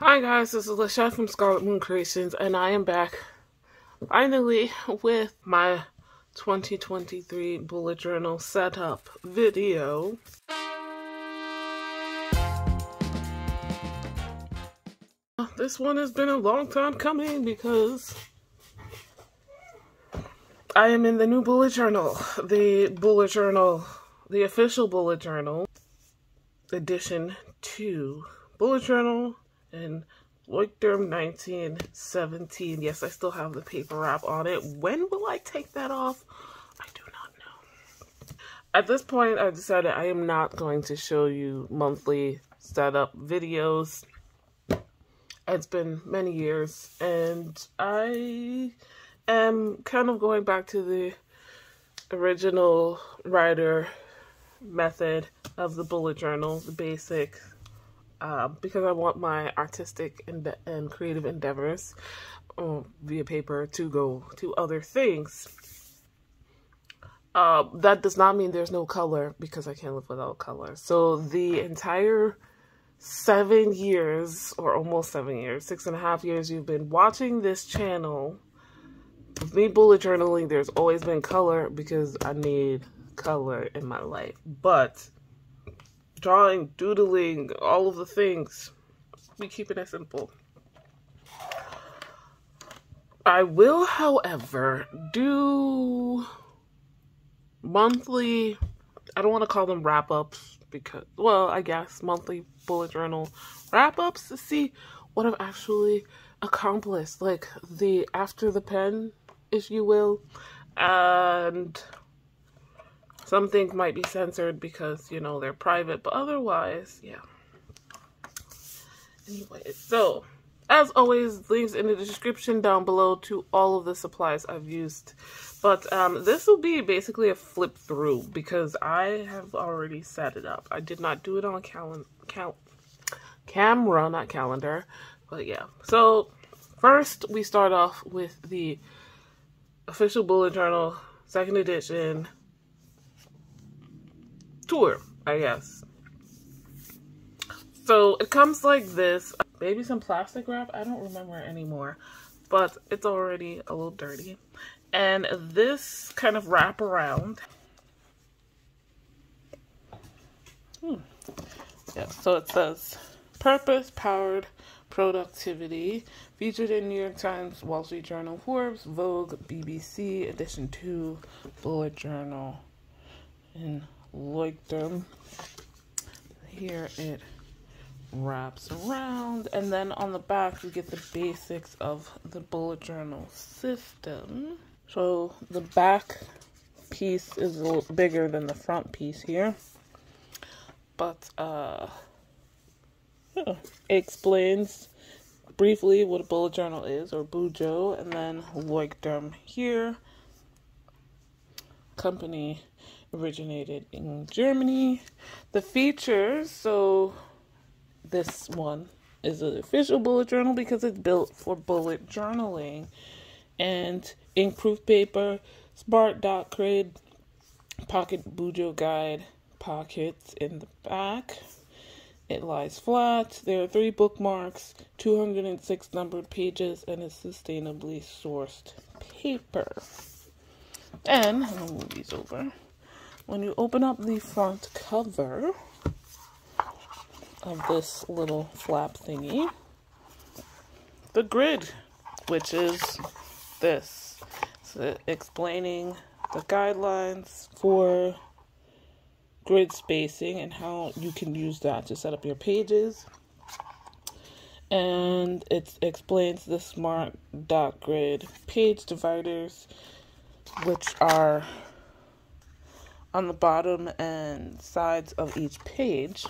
Hi guys, this is Lashette from Scarlet Moon Creations, and I am back finally with my 2023 bullet journal setup video. This one has been a long time coming because I am in the new bullet journal, the official bullet journal, edition 2 bullet journal in Storygraph 1917. Yes, I still have the paper wrap on it. When will I take that off? I do not know. At this point, I've decided I am not going to show you monthly setup videos. It's been many years, and I am kind of going back to the original writer method of the bullet journal, the basic, because I want my artistic and creative endeavors via paper to go to other things. That does not mean there's no color, because I can't live without color. So the entire 7 years, or almost 7 years, 6.5 years you've been watching this channel, with me bullet journaling, there's always been color because I need color in my life. But drawing, doodling, all of the things, we keeping it simple. I will, however, do monthly, I don't want to call them wrap-ups because, well, I guess monthly bullet journal wrap-ups to see what I've actually accomplished, like the after the pen, if you will. And some things might be censored because, you know, they're private, but otherwise, yeah. Anyway, so as always, links in the description down below to all of the supplies I've used. But this will be basically a flip through because I have already set it up. I did not do it on camera, not calendar, but yeah. So first we start off with the official bullet journal, 2nd edition tour, I guess. So it comes like this, maybe some plastic wrap, I don't remember anymore, but it's already a little dirty. And this kind of wrap around. Yeah, so it says purpose-powered productivity, featured in New York Times, Wall Street Journal, Forbes, Vogue, BBC, edition 2, bullet journal in Storygraph. Here it wraps around, and then on the back you get the basics of the bullet journal system. So the back piece is a little bigger than the front piece here, but it explains briefly what a bullet journal is, or bujo, and then Storygraph here. Company originated in Germany. The features, so this one is an official bullet journal because it's built for bullet journaling. And ink-proof paper, smart dot grid, pocket bujo guide, pockets in the back. It lies flat. There are 3 bookmarks, 206 numbered pages, and it's sustainably sourced paper. And I'm gonna move these over. When you open up the front cover of this little flap thingy, the grid, which is this, so explaining the guidelines for grid spacing and how you can use that to set up your pages. And it explains the smart dot grid page dividers, which are on the bottom and sides of each page.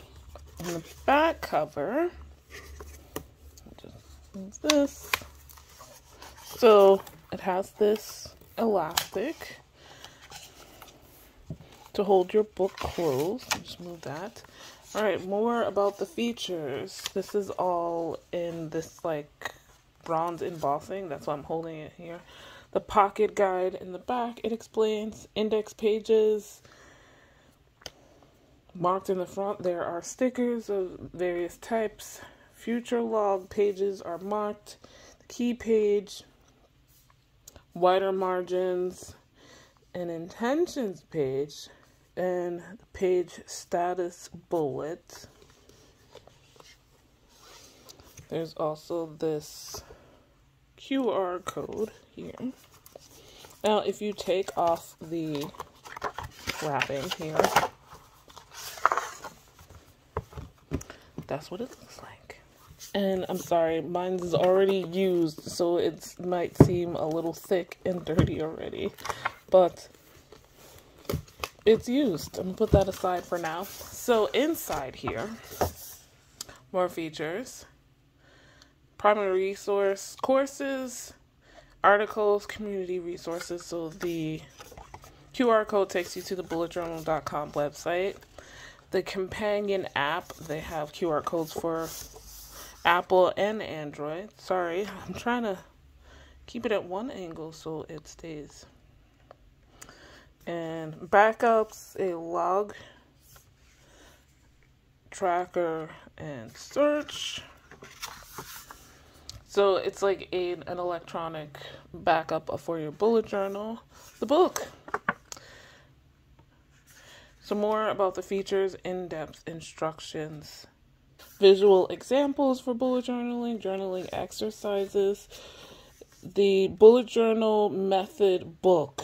On the back cover, just move this. So it has this elastic to hold your book closed. Just move that. All right, more about the features. This is all in this like bronze embossing. That's why I'm holding it here. The pocket guide in the back, it explains index pages. Marked in the front, there are stickers of various types, future log pages are marked. The key page, wider margins, an intentions page, and the page status bullet. There's also this QR code here. Now, if you take off the wrapping here, that's what it looks like. And I'm sorry, mine is already used, so it might seem a little thick and dirty already, but it's used. I'm gonna put that aside for now. So inside here, more features. Primary resource, courses, articles, community resources. So the QR code takes you to the bulletjournal.com website. The companion app, they have QR codes for Apple and Android. Sorry, I'm trying to keep it at one angle so it stays. And backups, a log, tracker, and search. So it's like an electronic backup for your bullet journal. The book. Some more about the features, in-depth instructions, visual examples for bullet journaling, journaling exercises, the bullet journal method book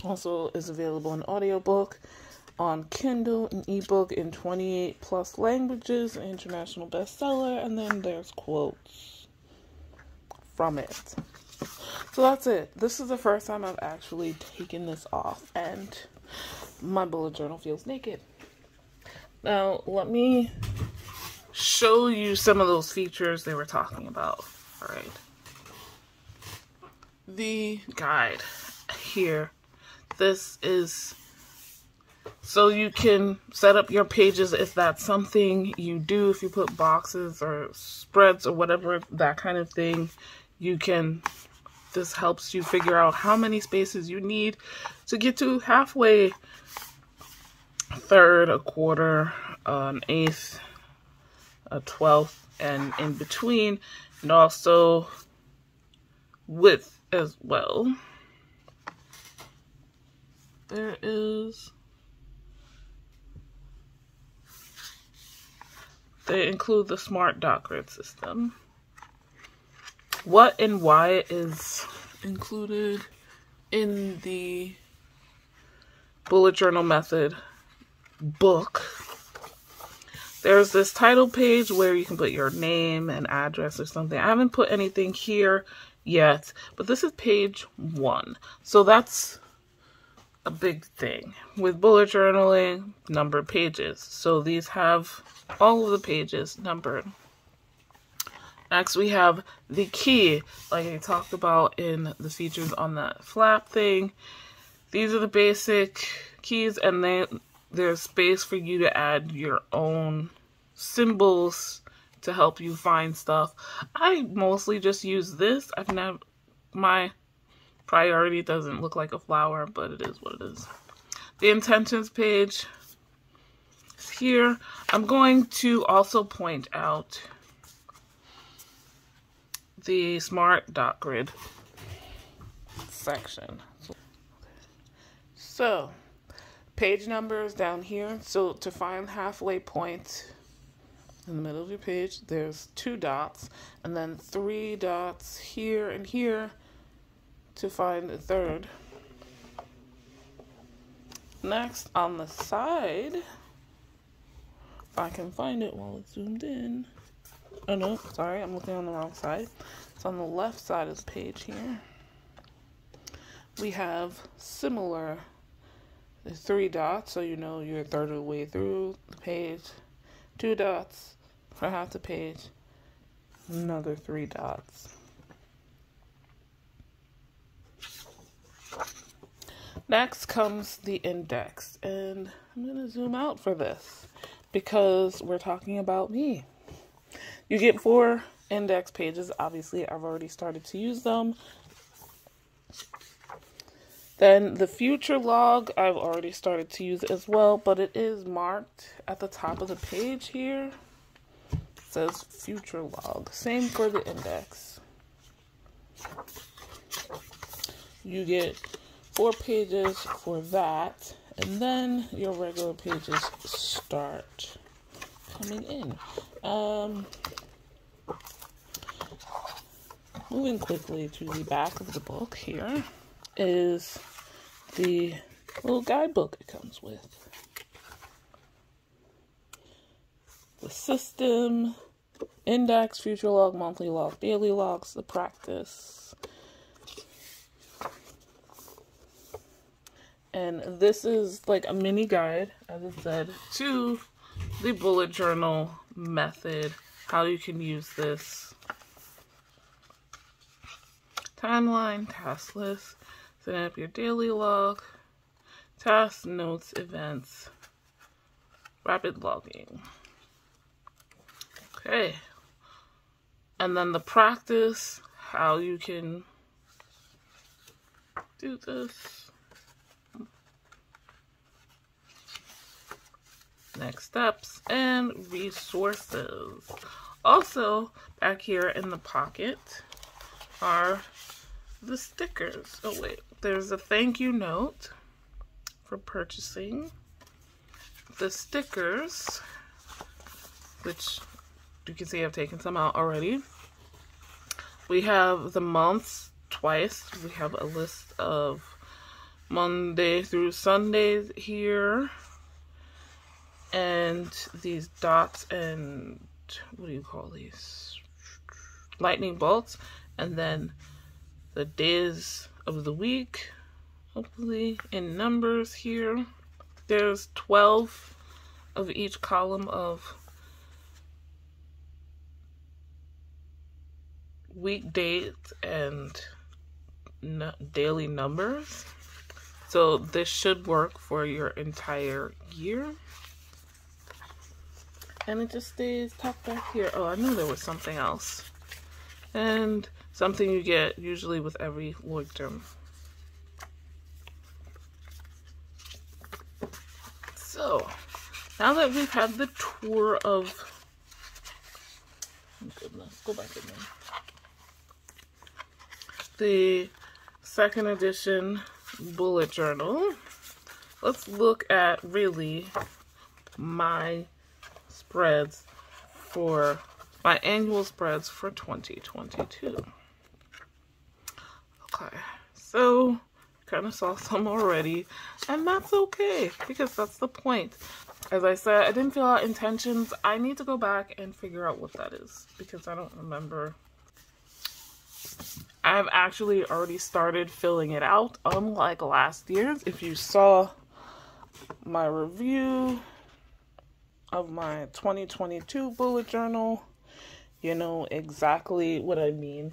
also is available in audiobook, on Kindle, an ebook in 28 plus languages, an international bestseller, and then there's quotes from it. So that's it. This is the first time I've actually taken this off, and my bullet journal feels naked. Now, let me show you some of those features they were talking about. All right. The guide here. This is so you can set up your pages if that's something you do. If you put boxes or spreads or whatever, that kind of thing, you can, this helps you figure out how many spaces you need to get to halfway, a third, a quarter, an eighth, a 12th, and in between, and also width as well. There is, they include the smart dot grid system. What and why is included in the bullet journal method book. There's this title page where you can put your name and address or something. I haven't put anything here yet, but this is page 1. So that's a big thing with bullet journaling, numbered pages. So these have all of the pages numbered. Next we have the key, like I talked about in the features on that flap thing. These are the basic keys, and there's space for you to add your own symbols to help you find stuff. I mostly just use this. I've never, my priority doesn't look like a flower, but it is what it is. The intentions page is here. I'm going to also point out the smart dot grid section. So page numbers down here. So to find halfway point in the middle of your page, there's 2 dots, and then 3 dots here and here to find the third. Next, on the side, if I can find it while it's zoomed in. Oh no, sorry, I'm looking on the wrong side. It's on the left side of the page here. We have similar, the 3 dots, so you know you're a third of the way through the page. 2 dots for half the page. Another 3 dots. Next comes the index, and I'm going to zoom out for this because we're talking about me. You get 4 index pages. Obviously, I've already started to use them. Then the future log, I've already started to use as well, but it is marked at the top of the page here. It says future log. Same for the index. You get 4 pages for that, and then your regular pages start coming in. Moving quickly to the back of the book, here is the little guidebook it comes with. The system, index, future log, monthly log, daily logs, the practice. And this is like a mini guide, as I said, to the bullet journal method, how you can use this. Timeline, task list, setting up your daily log, tasks, notes, events, rapid logging. Okay. And then the practice, how you can do this. Next steps and resources. Also, back here in the pocket are the stickers. Oh wait, there's a thank you note for purchasing. The stickers, which you can see I've taken some out already. We have the months twice. We have a list of Monday through Sundays here. And these dots and, what do you call these? Lightning bolts. And then the days of the week, hopefully in numbers here. There's 12 of each column of week dates and daily numbers. So this should work for your entire year. And it just stays tucked back here. Oh, I knew there was something else. And something you get usually with every Lloyd term. So, now that we've had the tour of, oh goodness, go back in there. The second edition bullet journal. Let's look at really my spreads for my annual spreads for 2022. Okay, so kind of saw some already, and that's okay because that's the point. As I said, I didn't fill out intentions. I need to go back and figure out what that is because I don't remember. I've actually already started filling it out, unlike last year's. If you saw my review of my 2022 bullet journal, you know exactly what I mean.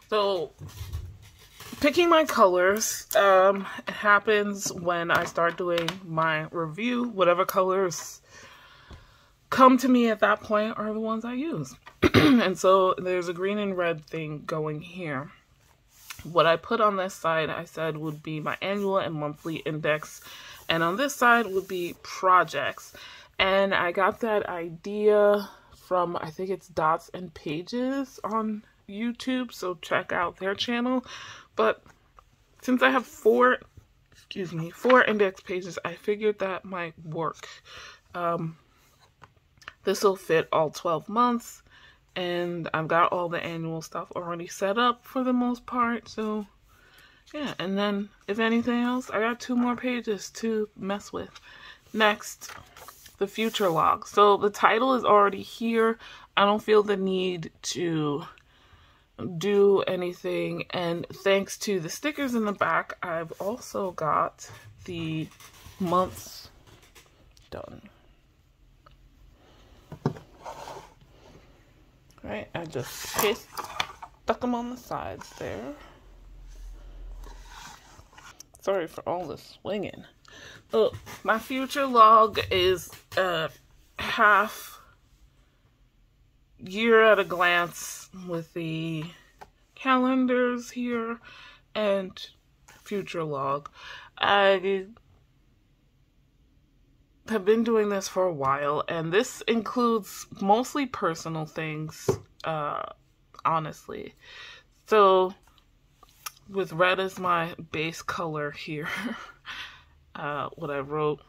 So, picking my colors happens when I start doing my review. Whatever colors come to me at that point are the ones I use. And so there's a green and red thing going here. What I put on this side, I said, would be my annual and monthly index. And on this side would be projects. And I got that idea from, I think it's Dots and Pages on YouTube. So check out their channel. But since I have four index pages, I figured that might work. This will fit all 12 months. And I've got all the annual stuff already set up for the most part. So, yeah. And then, if anything else, I got 2 more pages to mess with. Next, the future log. So, the title is already here. I don't feel the need to do anything. And thanks to the stickers in the back, I've also got the months done. Right, I just stuck them on the sides there. Sorry for all the swinging. Look, my future log is half year at a glance with the calendars here and future log. I have been doing this for a while, and this includes mostly personal things, honestly. So with red as my base color here, what I wrote,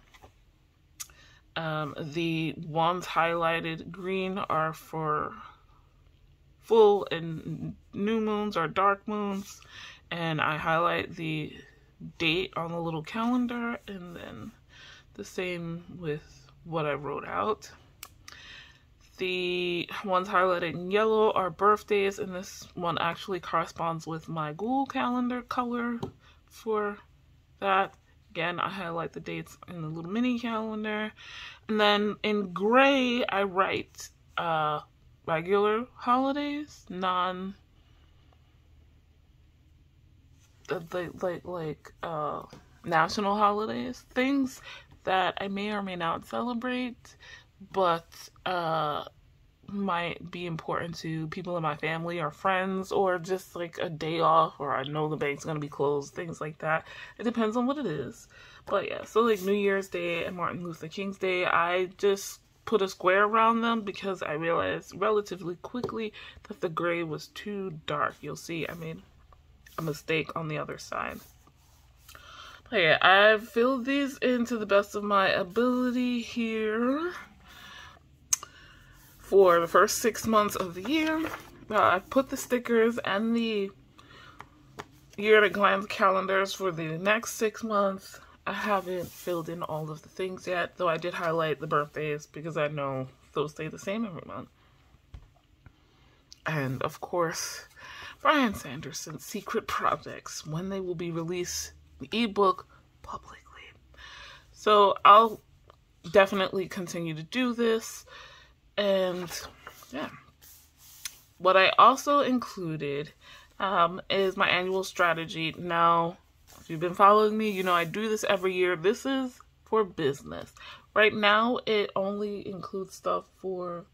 the ones highlighted green are for full and new moons or dark moons, and I highlight the date on the little calendar, and then the same with what I wrote out. The ones highlighted in yellow are birthdays, and this one actually corresponds with my Google Calendar color for that. Again, I highlight the dates in the little mini calendar. And then in gray, I write regular holidays, national holidays, things that I may or may not celebrate, but might be important to people in my family or friends, or just like a day off, or I know the bank's gonna be closed, things like that. It depends on what it is. But yeah, so like New Year's Day and Martin Luther King's Day, I just put a square around them because I realized relatively quickly that the gray was too dark. You'll see I made a mistake on the other side. But yeah, I've filled these in to the best of my ability here. For the first 6 months of the year, I put the stickers and the year at a glance calendars for the next 6 months. I haven't filled in all of the things yet, though I did highlight the birthdays because I know those stay the same every month. And of course, Brian Sanderson's secret projects, when they will be released, the ebook publicly. So I'll definitely continue to do this. And yeah, what I also included is my annual strategy. Now, if you've been following me, you know I do this every year. This is for business. Right now, it only includes stuff for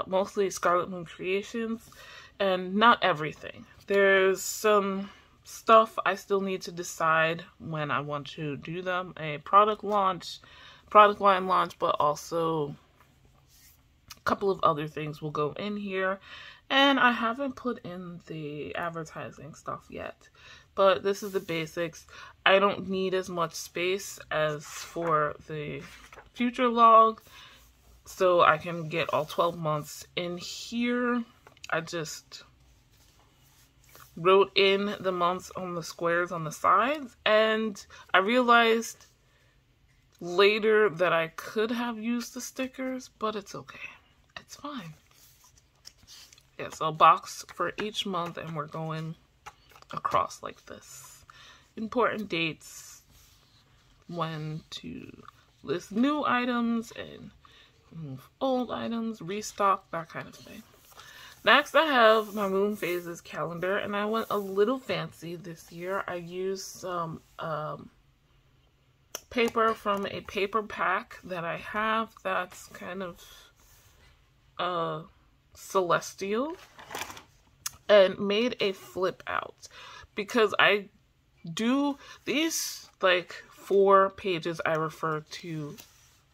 mostly Scarlet Moon Creations, and not everything. There's some stuff I still need to decide when I want to do them. A product line launch, but also a couple of other things will go in here. And I haven't put in the advertising stuff yet, but this is the basics. I don't need as much space as for the future log, so I can get all 12 months in here. I just wrote in the months on the squares on the sides, and I realized later that I could have used the stickers, but it's okay. It's fine. Yeah, so a box for each month, and we're going across like this. Important dates, when to list new items and remove old items, restock, that kind of thing. Next, I have my moon phases calendar, and I went a little fancy this year. I used some paper from a paper pack that I have that's kind of celestial, and made a flip out because I do these like 4 pages I refer to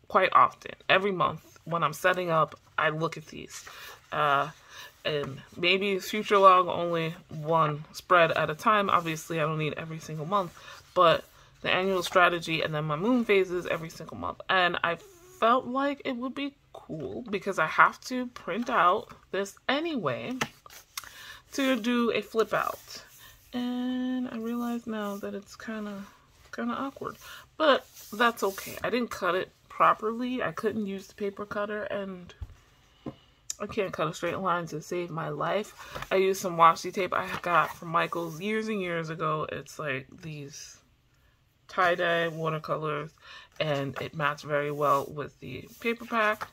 quite often. Every month when I'm setting up, I look at these. And maybe future log only 1 spread at a time. Obviously, I don't need every single month, but the annual strategy and then my moon phases every single month. And I felt like it would be cool because I have to print out this anyway to do a flip out. And I realize now that it's kind of awkward, but that's okay. I didn't cut it properly. I couldn't use the paper cutter, and I can't cut a straight line to save my life. I used some washi tape I got from Michael's years and years ago. It's like these tie-dye watercolors, and it matched very well with the paper pack.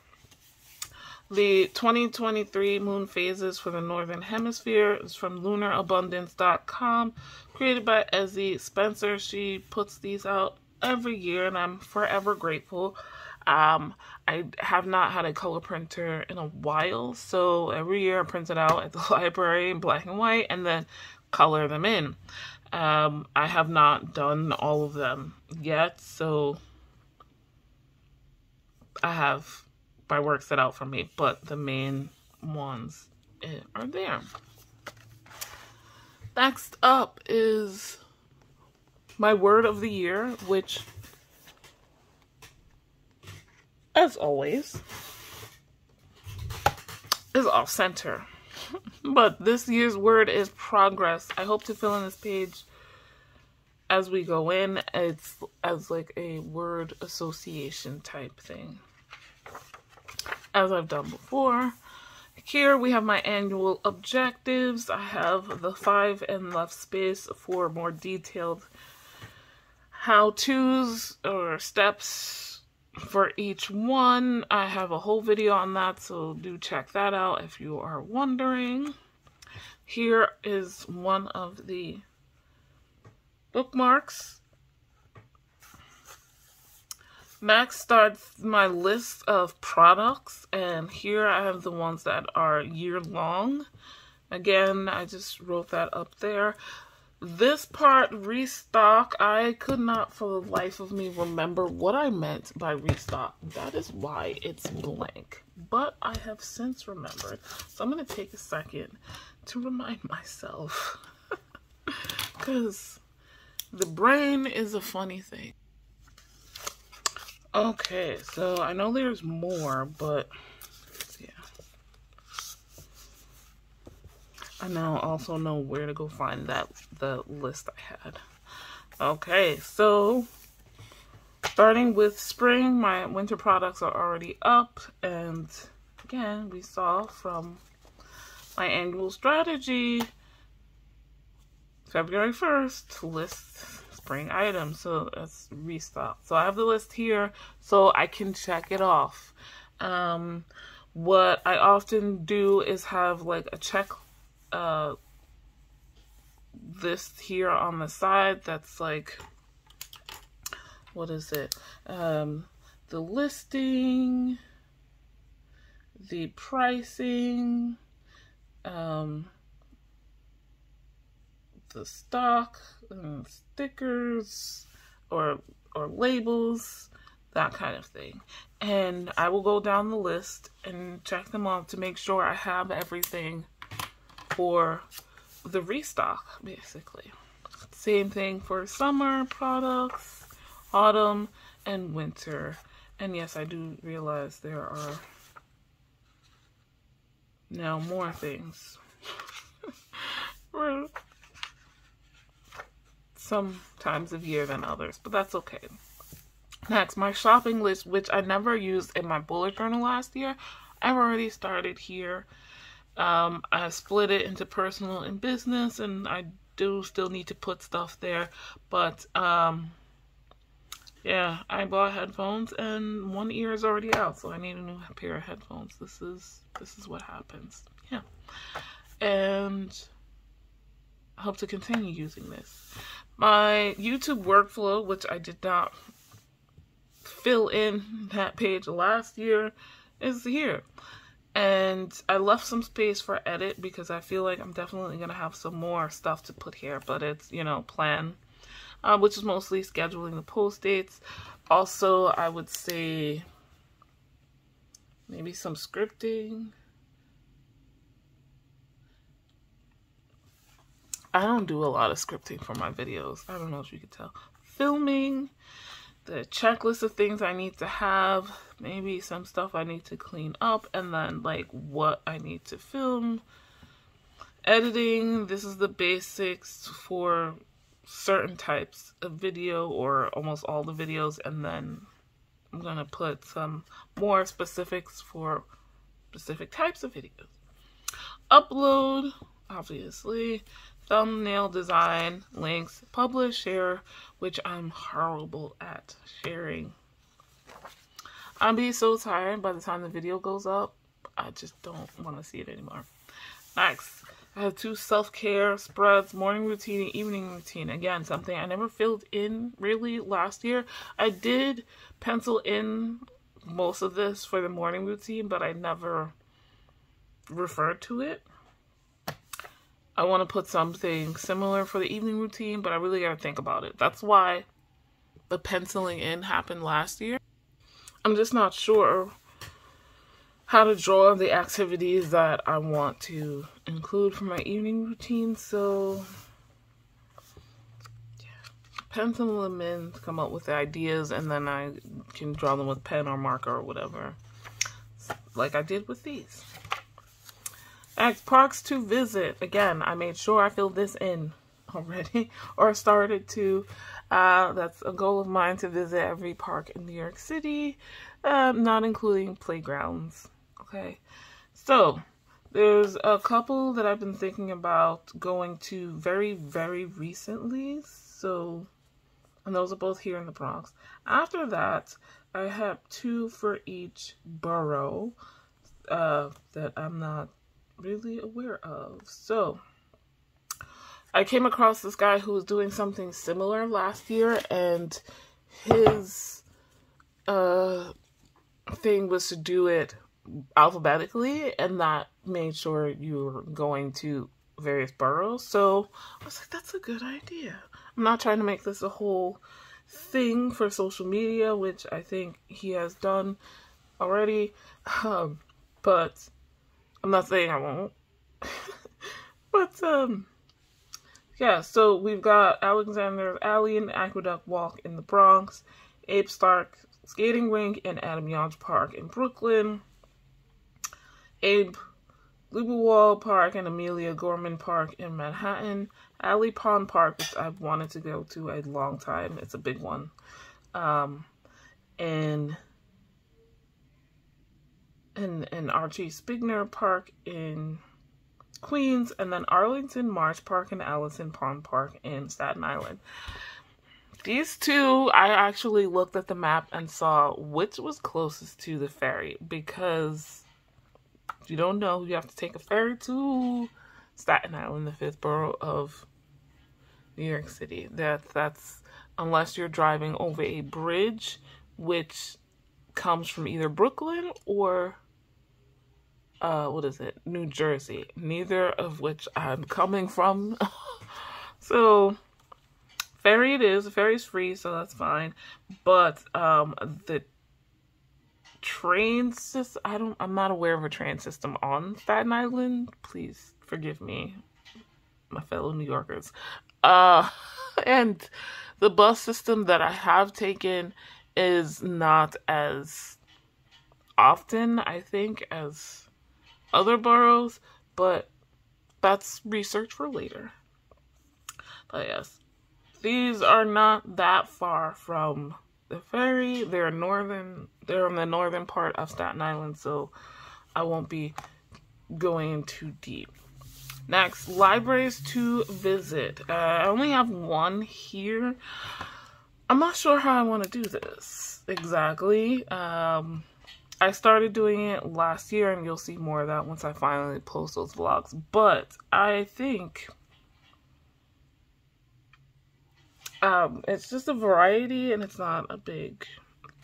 The 2023 moon phases for the Northern Hemisphere is from lunarabundance.com, created by Ezzy Spencer. She puts these out every year, and I'm forever grateful. I have not had a color printer in a while, so every year I print it out at the library in black and white and then color them in. I have not done all of them yet, so I have my work set out for me, but the main ones are there. Next up is my word of the year, which, as always, is off center. But this year's word is progress. I hope to fill in this page as we go in. It's as like a word association type thing, as I've done before. Here we have my annual objectives. I have the 5 and left space for more detailed how-tos or steps for each one. I have a whole video on that, so do check that out if you are wondering. Here is one of the bookmarks. Next starts my list of products, and here I have the ones that are year-long. Again, I just wrote that up there. This part, restock, I could not for the life of me remember what I meant by restock. That is why it's blank. But I have since remembered, so I'm going to take a second to remind myself. Because the brain is a funny thing. Okay, so I know there's more, but yeah. I now also know where to go find the list I had. Okay, so starting with spring, my winter products are already up, and again, we saw from my annual strategy, February 1st, to list spring items, so that's restock. So I have the list here so I can check it off. What I often do is have like a check list here on the side that's like, what is it? The listing, the pricing, the stock, stickers, or labels, that kind of thing. And I will go down the list and check them off to make sure I have everything for the restock, basically. Same thing for summer products, autumn, and winter. And yes, I do realize there are now more things for some times of year than others, but that's okay. Next, my shopping list, which I never used in my bullet journal last year. I've already started here. I split it into personal and business, and I do still need to put stuff there, but yeah, I bought headphones and one ear is already out, so I need a new pair of headphones. This is what happens. Yeah. And I hope to continue using this. My YouTube workflow, which I did not fill in that page last year, is here. And I left some space for edit because I feel like I'm definitely going to have some more stuff to put here. But it's, you know, plan, which is mostly scheduling the post dates. Also, I would say maybe some scripting. I don't do a lot of scripting for my videos. I don't know if you could tell. Filming, the checklist of things I need to have, maybe some stuff I need to clean up, and then like what I need to film. Editing, this is the basics for certain types of video or almost all the videos, and then I'm gonna put some more specifics for specific types of videos. Upload, obviously. Thumbnail design, links, publish, share, which I'm horrible at sharing. I'll be so tired by the time the video goes up. I just don't want to see it anymore. Next, I have 2 self-care spreads, morning routine and evening routine. Again, something I never filled in really last year. I did pencil in most of this for the morning routine, but I never referred to it. I want to put something similar for the evening routine, but I really got to think about it. That's why the penciling in happened last year. I'm just not sure how to draw the activities that I want to include for my evening routine. So pencil them in, come up with the ideas, and then I can draw them with pen or marker or whatever, like I did with these. Next, parks to visit. Again, I made sure I filled this in already, or started to. That's a goal of mine, to visit every park in New York City, not including playgrounds. Okay, so there's a couple that I've been thinking about going to very, very recently. So, and those are both here in the Bronx. After that, I have 2 for each borough that I'm not really aware of. So, I came across this guy who was doing something similar last year, and his thing was to do it alphabetically, and that made sure you were going to various boroughs. So I was like, that's a good idea. I'm not trying to make this a whole thing for social media, which I think he has done already, but I'm not saying I won't. But yeah, so we've got Alexander's Alley and Aqueduct Walk in the Bronx, Abe Stark Skating Rink and Adam Yonge Park in Brooklyn, Abe Lubewall Park and Amelia Gorman Park in Manhattan, Alley Pond Park, which I've wanted to go to a long time. It's a big one. And Archie Spigner Park in Queens, and then Arlington March Park and Allison Pond Park in Staten Island. These 2, I actually looked at the map and saw which was closest to the ferry, because if you don't know, you have to take a ferry to Staten Island, the 5th borough of New York City. That's unless you're driving over a bridge, which comes from either Brooklyn or New Jersey, neither of which I'm coming from. So ferry it is. The ferry's free, so that's fine. But the train system, I'm not aware of a train system on Staten Island. Please forgive me, my fellow New Yorkers. And the bus system that I have taken is not as often, I think, as other boroughs, but that's research for later. But yes, these are not that far from the ferry. They're in the northern part of Staten Island, so I won't be going too deep. Next, libraries to visit. I only have 1 here. I'm not sure how I want to do this exactly. I started doing it last year, and you'll see more of that once I finally post those vlogs. But I think it's just a variety, and it's not a big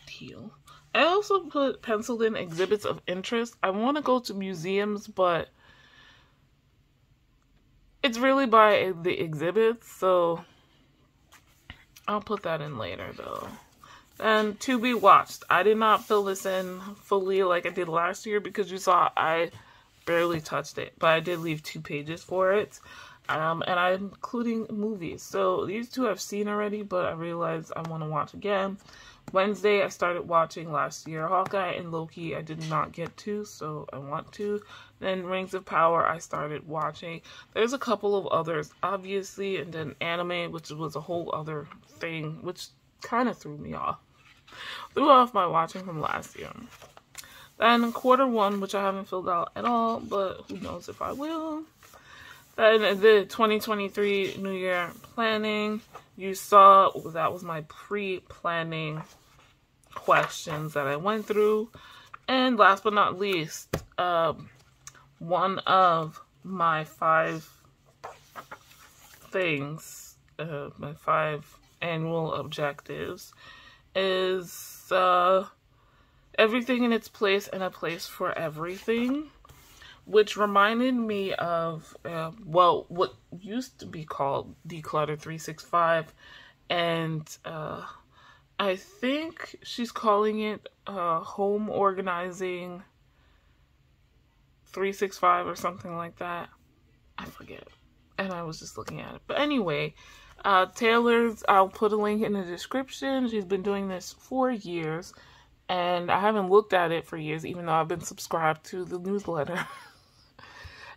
deal. I also penciled in exhibits of interest. I want to go to museums, but it's really by the exhibits, so I'll put that in later, though. And to be watched. I did not fill this in fully like I did last year, because you saw I barely touched it. But I did leave 2 pages for it. And I'm including movies. So these 2 I've seen already, but I realized I want to watch again. Wednesday, I started watching last year. Hawkeye and Loki, I did not get to, so I want to. Then Rings of Power, I started watching. There's a couple of others, obviously. And then anime, which was a whole other thing, which kind of threw me off. Threw off my watching from last year. Then quarter 1, which I haven't filled out at all, but who knows if I will. Then the 2023 New Year planning. You saw that was my pre-planning questions that I went through. And last but not least, one of my 5 things, my 5 annual objectives, is everything in its place and a place for everything, which reminded me of what used to be called Declutter 365, and I think she's calling it Home Organizing 365 or something like that. I forget. And I was just looking at it. But anyway, Taylor's, I'll put a link in the description. She's been doing this for years. And I haven't looked at it for years, even though I've been subscribed to the newsletter.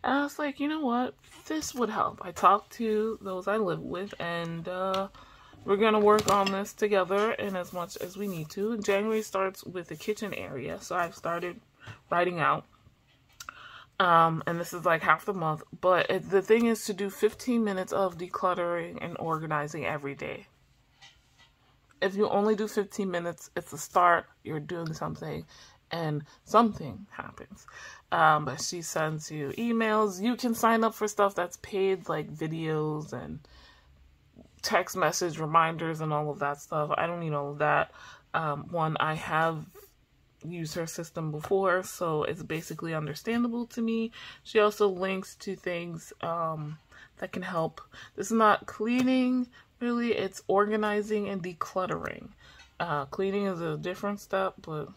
And I was like, you know what? This would help. I talked to those I live with, and we're going to work on this together in as much as we need to. And January starts with the kitchen area, so I've started writing out. And this is like half the month. But the thing is to do 15 minutes of decluttering and organizing every day. If you only do 15 minutes, it's a start. You're doing something, and something happens. But she sends you emails. You can sign up for stuff that's paid, like videos and text message reminders and all of that stuff. I don't need all of that. One, I have used her system before, so it's basically understandable to me. She also links to things that can help. This is not cleaning, really. It's organizing and decluttering. Cleaning is a different step, but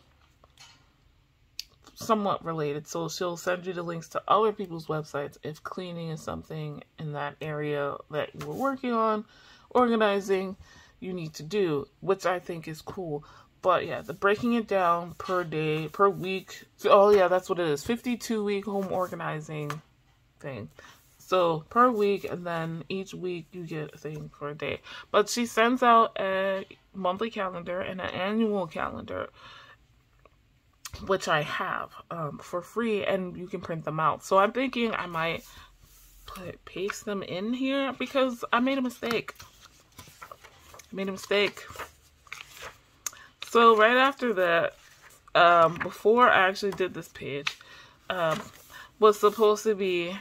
somewhat related. So she'll send you the links to other people's websites if cleaning is something in that area that you were working on. Organizing you need to do, which I think is cool. But yeah, the breaking it down per day, per week. Oh yeah, that's what it is. 52-week home organizing thing. So per week, and then each week you get a thing for a day. But she sends out a monthly calendar and an annual calendar, which I have for free, and you can print them out. So I'm thinking I might paste them in here because I made a mistake. So right after that, before I actually did this page, was supposed to be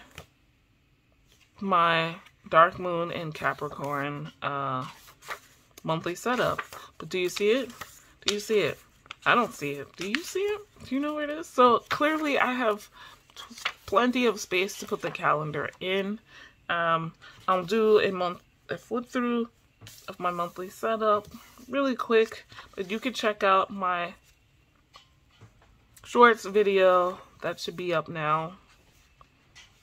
my Dark Moon in Capricorn monthly setup. But do you see it? Do you see it? I don't see it. Do you see it? Do you know where it is? So clearly I have plenty of space to put the calendar in. I'll do a flip through of my monthly setup really quick, but you can check out my shorts video that should be up now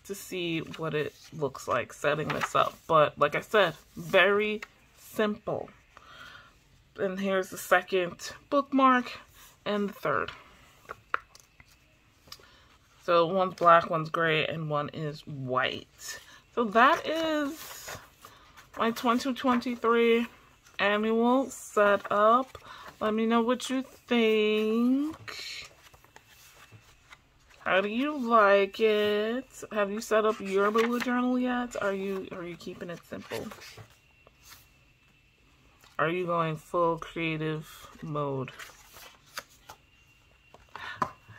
to see what it looks like setting this up. But like I said, very simple. And here's the second bookmark and the third. So one's black, one's gray, and one is white. So that is my 2023 annual setup. Let me know what you think. How do you like it? Have you set up your bullet journal yet? Are you keeping it simple? Are you going full creative mode?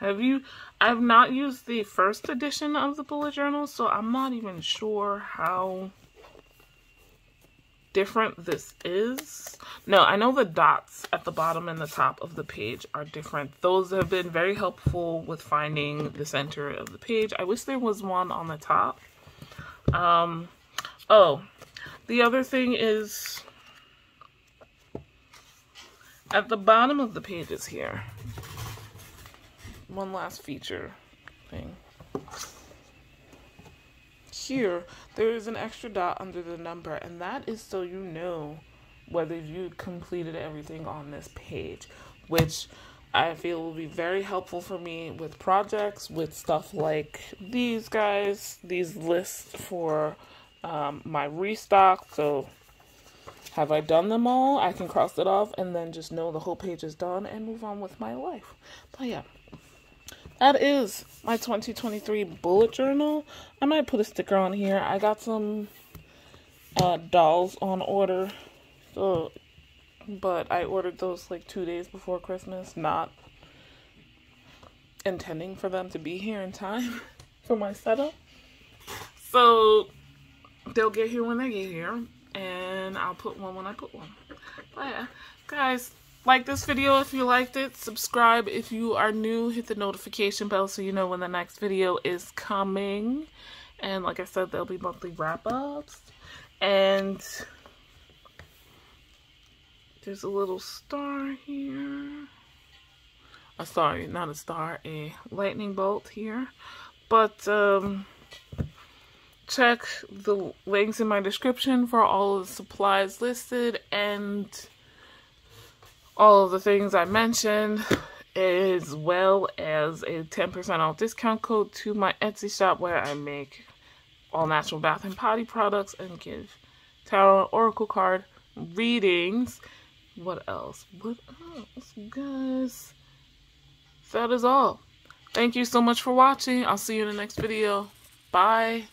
I've not used the first edition of the bullet journal, so I'm not even sure how different this is. No, I know the dots at the bottom and the top of the page are different. Those have been very helpful with finding the center of the page. I wish there was one on the top. Oh, the other thing is at the bottom of the pages here. One last feature thing. Here, there is an extra dot under the number, and that is so you know whether you completed everything on this page, which I feel will be very helpful for me with projects, with stuff like these guys, these lists for my restock. So have I done them all? I can cross it off and then just know the whole page is done and move on with my life. But yeah. That is my 2023 bullet journal. I might put a sticker on here. I got some dolls on order. But I ordered those like 2 days before Christmas, not intending for them to be here in time for my setup. So they'll get here when they get here, and I'll put one when I put one. But yeah, guys, like this video if you liked it. Subscribe if you are new. Hit the notification bell so you know when the next video is coming. And like I said, there'll be monthly wrap-ups. And There's a little star here. Sorry, not a star, a lightning bolt here. But check the links in my description for all of the supplies listed and all of the things I mentioned, as well as a 10% off discount code to my Etsy shop where I make all natural bath and potty products and give tarot and oracle card readings. What else? What else, guys? That is all. Thank you so much for watching. I'll see you in the next video. Bye.